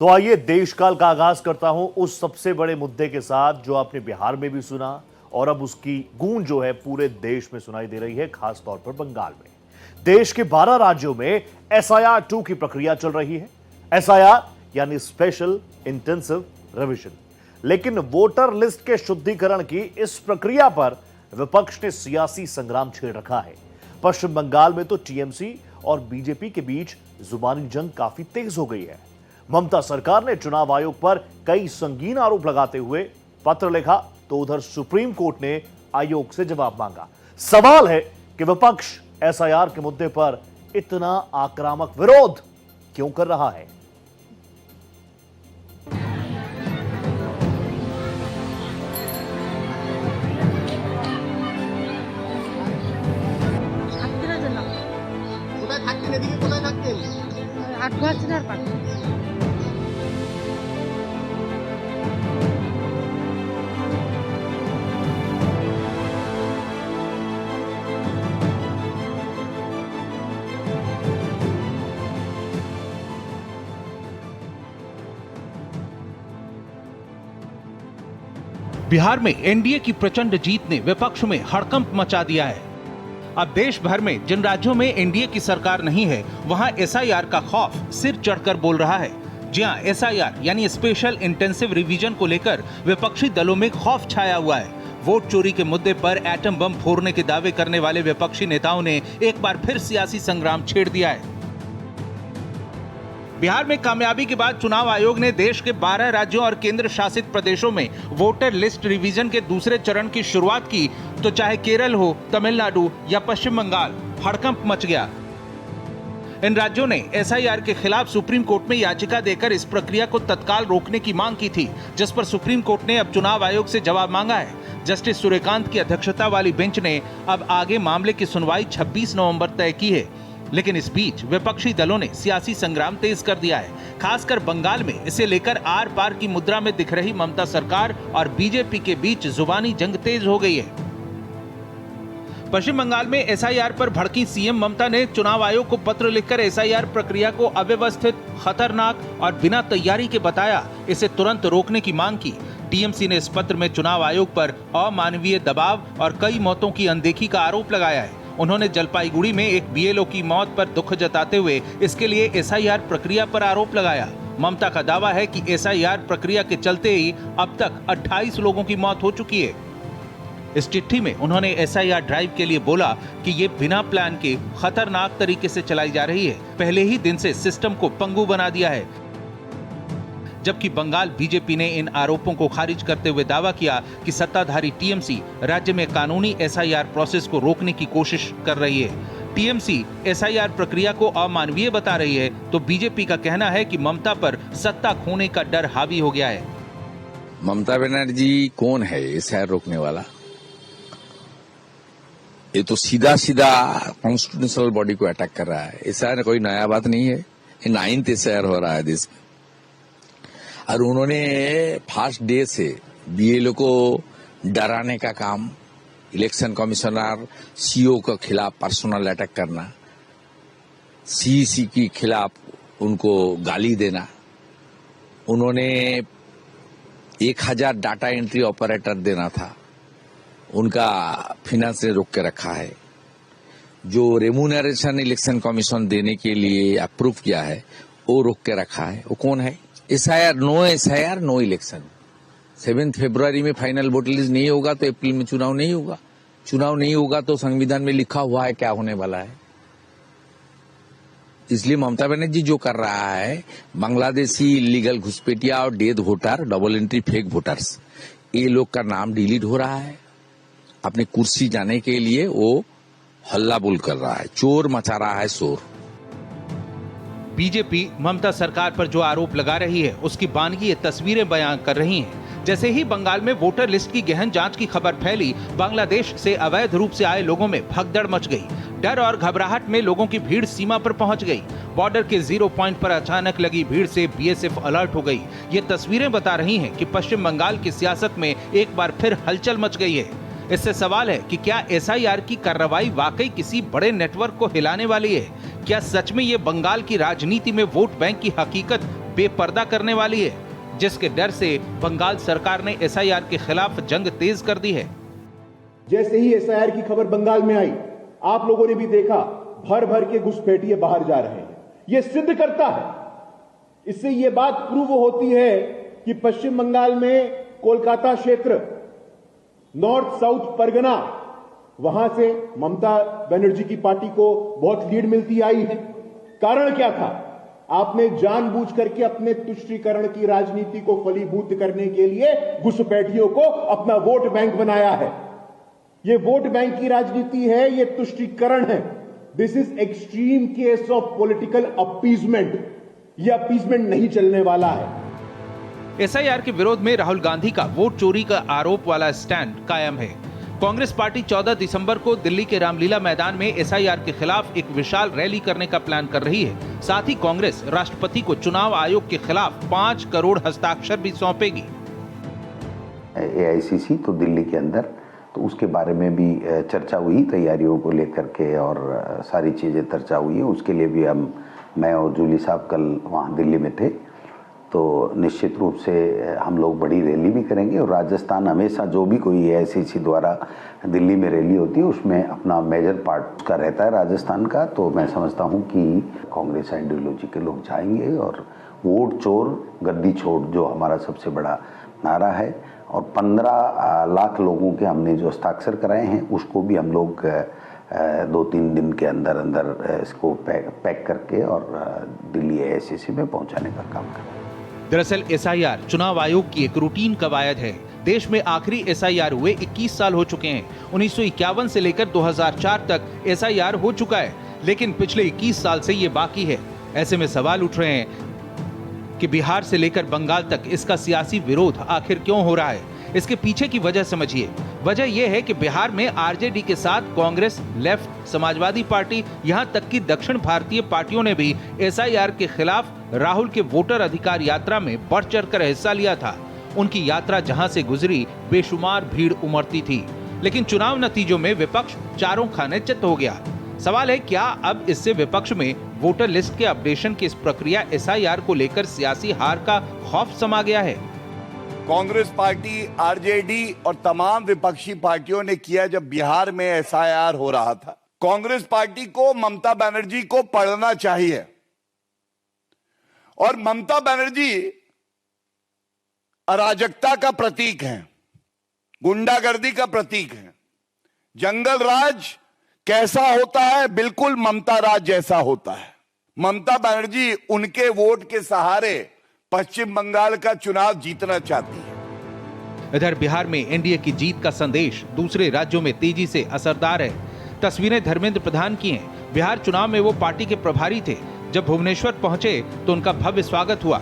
तो आइए देश काल का आगाज करता हूं उस सबसे बड़े मुद्दे के साथ जो आपने बिहार में भी सुना और अब उसकी गूंज जो है पूरे देश में सुनाई दे रही है, खास तौर पर बंगाल में। देश के 12 राज्यों में SIR 2 की प्रक्रिया चल रही है। SIR यानी स्पेशल इंटेंसिव रिवीजन। लेकिन वोटर लिस्ट के शुद्धिकरण की इस प्रक्रिया पर विपक्ष ने सियासी संग्राम छेड़ रखा है। पश्चिम बंगाल में तो TMC और बीजेपी के बीच जुबानी जंग काफी तेज हो गई है। ममता सरकार ने चुनाव आयोग पर कई संगीन आरोप लगाते हुए पत्र लिखा, तो उधर सुप्रीम कोर्ट ने आयोग से जवाब मांगा। सवाल है कि विपक्ष SIR के मुद्दे पर इतना आक्रामक विरोध क्यों कर रहा है। কোথায় থাকতেন? এদিকে কোথায় থাকতেন? 8 বছরের পাশে। बिहार में एनडीए की प्रचंड जीत ने विपक्ष में हड़कंप मचा दिया है। अब देश भर में जिन राज्यों में एनडीए की सरकार नहीं है, वहां SIR का खौफ सिर चढ़कर बोल रहा है। जी हां, SIR यानी स्पेशल इंटेंसिव रिवीजन को लेकर विपक्षी दलों में खौफ छाया हुआ है। वोट चोरी के मुद्दे पर एटम बम फोड़ने के दावे करने वाले विपक्षी नेताओं ने एक बार फिर सियासी संग्राम छेड़ दिया है। बिहार में कामयाबी के बाद चुनाव आयोग ने देश के 12 राज्यों और केंद्र शासित प्रदेशों में वोटर लिस्ट रिवीजन के दूसरे चरण की शुरुआत की, तो चाहे केरल हो, तमिलनाडु या पश्चिम बंगाल, हड़कंप मच गया। इन राज्यों ने SIR के खिलाफ सुप्रीम कोर्ट में याचिका देकर इस प्रक्रिया को तत्काल रोकने की मांग की थी, जिस पर सुप्रीम कोर्ट ने अब चुनाव आयोग से जवाब मांगा है। जस्टिस सूर्यकांत की अध्यक्षता वाली बेंच ने अब आगे मामले की सुनवाई 26 नवंबर तय की है। लेकिन इस बीच विपक्षी दलों ने सियासी संग्राम तेज कर दिया है। खासकर बंगाल में इसे लेकर आर पार की मुद्रा में दिख रही ममता सरकार और बीजेपी के बीच जुबानी जंग तेज हो गई है। पश्चिम बंगाल में SIR पर भड़की सीएम ममता ने चुनाव आयोग को पत्र लिखकर SIR प्रक्रिया को अव्यवस्थित, खतरनाक और बिना तैयारी के बताया, इसे तुरंत रोकने की मांग की। TMC ने इस पत्र में चुनाव आयोग पर अमानवीय दबाव और कई मौतों की अनदेखी का आरोप लगाया है। उन्होंने जलपाईगुड़ी में एक BLO की मौत पर दुख जताते हुए इसके लिए SIR प्रक्रिया पर आरोप लगाया। ममता का दावा है कि SIR प्रक्रिया के चलते ही अब तक 28 लोगों की मौत हो चुकी है। इस चिट्ठी में उन्होंने SIR ड्राइव के लिए बोला कि ये बिना प्लान के खतरनाक तरीके से चलाई जा रही है। पहले ही दिन से सिस्टम को पंगु बना दिया है। जबकि बंगाल बीजेपी ने इन आरोपों को खारिज करते हुए दावा किया कि सत्ताधारी TMC राज्य में कानूनी SIR प्रोसेस को रोकने की कोशिश कर रही है। TMC SIR प्रक्रिया को अमानवीय बता रही है, तो बीजेपी का कहना है कि ममता पर सत्ता खोने का डर हावी हो गया है। ममता बनर्जी कौन है SIR रोकने वाला? ये तो सीधा सीधा कॉन्स्टिट्यूशनल बॉडी को अटैक कर रहा है। SIR कोई नया बात नहीं है। ये 9th SIR हो रहा है देश में, और उन्होंने फर्स्ट डे से BLO को डराने का काम, इलेक्शन कमिश्नर CO के खिलाफ पर्सनल अटैक करना, CEC के खिलाफ उनको गाली देना। उन्होंने 1000 डाटा एंट्री ऑपरेटर देना था, उनका फाइनेंस ने रोक के रखा है। जो रेम्यूनरेशन इलेक्शन कमीशन देने के लिए अप्रूव किया है, वो रोक के रखा है। वो कौन है? SIR, no election. 7 फरवरी में फाइनल वोटर लिस्ट नहीं होगा तो अप्रैल में चुनाव नहीं होगा। चुनाव नहीं होगा तो संविधान में लिखा हुआ है क्या होने वाला है। इसलिए ममता बनर्जी जो कर रहा है, बांग्लादेशी इलीगल घुसपैठिया और death voter, double entry fake voters, ये लोग का नाम डिलीट हो रहा है। अपनी कुर्सी जाने के लिए वो हल्ला बोल कर रहा है, चोर मचा रहा है शोर। बीजेपी ममता सरकार पर जो आरोप लगा रही है, उसकी बानगी ये तस्वीरें बयां कर रही हैं। जैसे ही बंगाल में वोटर लिस्ट की गहन जांच की खबर फैली, बांग्लादेश से अवैध रूप से आए लोगों में भगदड़ मच गई। डर और घबराहट में लोगों की भीड़ सीमा पर पहुंच गई। बॉर्डर के 0 पॉइंट पर अचानक लगी भीड़ से BSF अलर्ट हो गई। ये तस्वीरें बता रही हैं कि पश्चिम बंगाल की सियासत में एक बार फिर हलचल मच गई है। इससे सवाल है कि क्या SIR की कार्रवाई वाकई किसी बड़े नेटवर्क को हिलाने वाली है? क्या सच में ये बंगाल की राजनीति में वोट बैंक की हकीकत बेपर्दा करने वाली है, जिसके डर से बंगाल सरकार ने एसआईआर के खिलाफ जंग तेज कर दी है। जैसे ही एसआईआर की खबर बंगाल में आई, आप लोगों ने भी देखा, भर भर के घुसपैठिए बाहर जा रहे हैं। यह सिद्ध करता है, इससे यह बात प्रूव होती है कि पश्चिम बंगाल में कोलकाता क्षेत्र, नॉर्थ साउथ परगना, वहां से ममता बनर्जी की पार्टी को बहुत लीड मिलती आई है। कारण क्या था? आपने जानबूझ करके अपने तुष्टीकरण की राजनीति को फलीभूत करने के लिए घुसपैठियों को अपना वोट बैंक बनाया है। यह वोट बैंक की राजनीति है, यह तुष्टीकरण है। This is extreme case of political appeasement. यह अपीजमेंट नहीं चलने वाला है। एसआईआर के विरोध में राहुल गांधी का वोट चोरी का आरोप वाला स्टैंड कायम है। कांग्रेस पार्टी 14 दिसंबर को दिल्ली के रामलीला मैदान में एसआईआर के खिलाफ एक विशाल रैली करने का प्लान कर रही है। साथ ही कांग्रेस राष्ट्रपति को चुनाव आयोग के खिलाफ 5 करोड़ हस्ताक्षर भी सौंपेगी। एआईसीसी तो दिल्ली के अंदर, तो उसके बारे में भी चर्चा हुई, तैयारियों को लेकर के, और सारी चीजें चर्चा हुई है। उसके लिए भी मैं और जूली साहब कल वहाँ दिल्ली में थे, तो निश्चित रूप से हम लोग बड़ी रैली भी करेंगे। और राजस्थान हमेशा जो भी कोई एआईसीसी द्वारा दिल्ली में रैली होती है उसमें अपना मेजर पार्ट का रहता है राजस्थान का। तो मैं समझता हूं कि कांग्रेस आइडियोलॉजी के लोग जाएंगे और वोट चोर गद्दी छोड़ जो हमारा सबसे बड़ा नारा है, और 15 लाख लोगों के हमने जो हस्ताक्षर कराए हैं उसको भी हम लोग 2-3 दिन के अंदर अंदर इसको पैक करके और दिल्ली एआईसीसी में पहुंचाने का काम करें। दरअसल एसआईआर चुनाव आयोग की एक रूटीन कवायद है। देश में आखिरी एसआईआर हुए 21 साल हो चुके हैं। 1951 से लेकर 2004 तक एसआईआर हो चुका है, लेकिन पिछले 21 साल से ये बाकी है। ऐसे में सवाल उठ रहे हैं कि बिहार से लेकर बंगाल तक इसका सियासी विरोध आखिर क्यों हो रहा है। इसके पीछे की वजह समझिए। वजह यह है कि बिहार में आरजेडी के साथ कांग्रेस, लेफ्ट, समाजवादी पार्टी, यहां तक कि दक्षिण भारतीय पार्टियों ने भी एसआईआर के खिलाफ राहुल के वोटर अधिकार यात्रा में बढ़ चढ़कर हिस्सा लिया था। उनकी यात्रा जहां से गुजरी बेशुमार भीड़ उमड़ती थी, लेकिन चुनाव नतीजों में विपक्ष चारों खाने चित हो गया। सवाल है, क्या अब इससे विपक्ष में वोटर लिस्ट के अपडेशन की इस प्रक्रिया एसआईआर को लेकर सियासी हार का खौफ समा गया है? कांग्रेस पार्टी, आरजेडी और तमाम विपक्षी पार्टियों ने किया जब बिहार में एसआईआर हो रहा था। कांग्रेस पार्टी को ममता बनर्जी को पढ़ना चाहिए, और ममता बनर्जी अराजकता का प्रतीक है, गुंडागर्दी का प्रतीक है। जंगल राज कैसा होता है? बिल्कुल ममता राज जैसा होता है। ममता बनर्जी उनके वोट के सहारे पश्चिम बंगाल का चुनाव जीतना चाहती है। इधर बिहार में एनडीए की जीत का संदेश दूसरे राज्यों में तेजी से असरदार है। तस्वीरें धर्मेंद्र प्रधान की हैं। बिहार चुनाव में वो पार्टी के प्रभारी थे। जब भुवनेश्वर पहुंचे तो उनका भव्य स्वागत हुआ।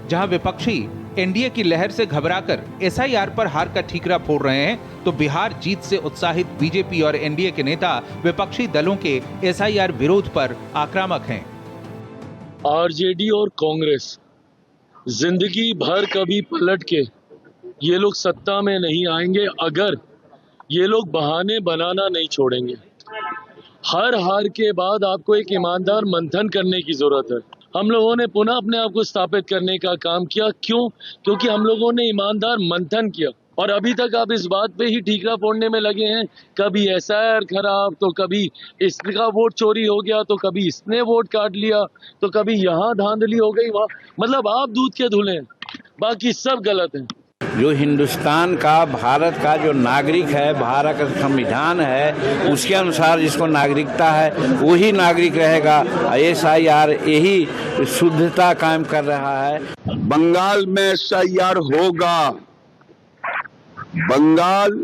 जहां विपक्षी एनडीए की लहर से घबराकर एसआईआर पर हार का ठीकरा फोड़ रहे हैं, तो बिहार जीत से उत्साहित बीजेपी और एनडीए के नेता विपक्षी दलों के एसआईआर विरोध पर आक्रामक हैं। आरजेडी और कांग्रेस जिंदगी भर कभी पलट के ये लोग सत्ता में नहीं आएंगे अगर ये लोग बहाने बनाना नहीं छोड़ेंगे। हर हार के बाद आपको एक ईमानदार मंथन करने की जरूरत है। हम लोगों ने पुनः अपने आप को स्थापित करने का काम किया। क्यों? क्योंकि हम लोगों ने ईमानदार मंथन किया, और अभी तक आप इस बात पे ही ठीकरा फोड़ने में लगे हैं। कभी एसआईआर खराब, तो कभी इसका वोट चोरी हो गया, तो कभी इसने वोट काट लिया, तो कभी यहाँ धांधली हो गई, वहाँ, मतलब आप दूध के धुले हैं, बाकी सब गलत है। जो हिंदुस्तान का, भारत का जो नागरिक है, भारत का संविधान है, उसके अनुसार जिसको नागरिकता है वही नागरिक रहेगा। एसआईआर यही शुद्धता कायम कर रहा है। बंगाल में एसआईआर होगा। बंगाल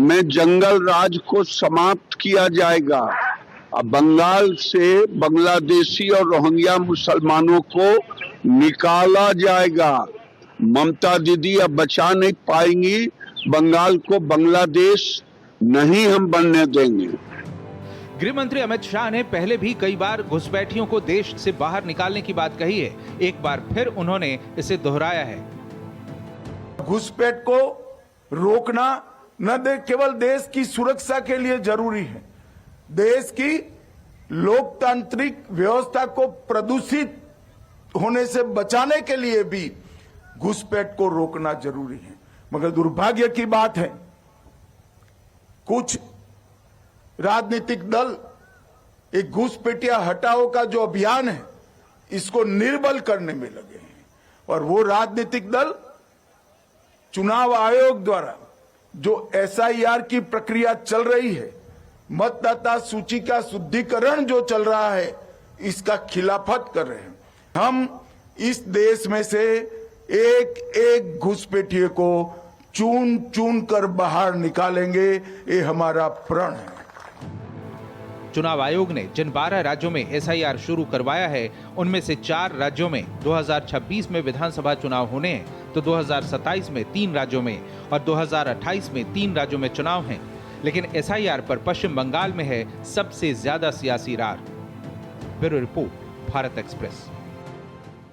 में जंगल राज को समाप्त किया जाएगा। अब बंगाल से बांग्लादेशी और रोहिंग्या मुसलमानों को निकाला जाएगा। ममता दीदी अब बचा नहीं पाएंगी बंगाल को। बांग्लादेश नहीं हम बनने देंगे। गृह मंत्री अमित शाह ने पहले भी कई बार घुसपैठियों को देश से बाहर निकालने की बात कही है। एक बार फिर उन्होंने इसे दोहराया है। घुसपैठ को रोकना न केवल देश की सुरक्षा के लिए जरूरी है, देश की लोकतांत्रिक व्यवस्था को प्रदूषित होने से बचाने के लिए भी घुसपैठ को रोकना जरूरी है। मगर दुर्भाग्य की बात है, कुछ राजनीतिक दल एक घुसपैठिया हटाओ का जो अभियान है इसको निर्बल करने में लगे हैं, और वो राजनीतिक दल चुनाव आयोग द्वारा जो SIR की प्रक्रिया चल रही है, मतदाता सूची का शुद्धिकरण जो चल रहा है, इसका खिलाफत कर रहे हैं। हम इस देश में से एक एक घुसपैठिए को चुन चुन कर बाहर निकालेंगे, ये हमारा प्रण है। चुनाव आयोग ने जिन 12 राज्यों में SIR शुरू करवाया है, उनमें से 4 राज्यों में 2026 में विधानसभा चुनाव होने हैं, तो 2027 में 3 राज्यों में और 2028 में 3 राज्यों में चुनाव हैं। लेकिन SIR पर पश्चिम बंगाल में है सबसे ज्यादा सियासी रार। Bureau report, Bharat express.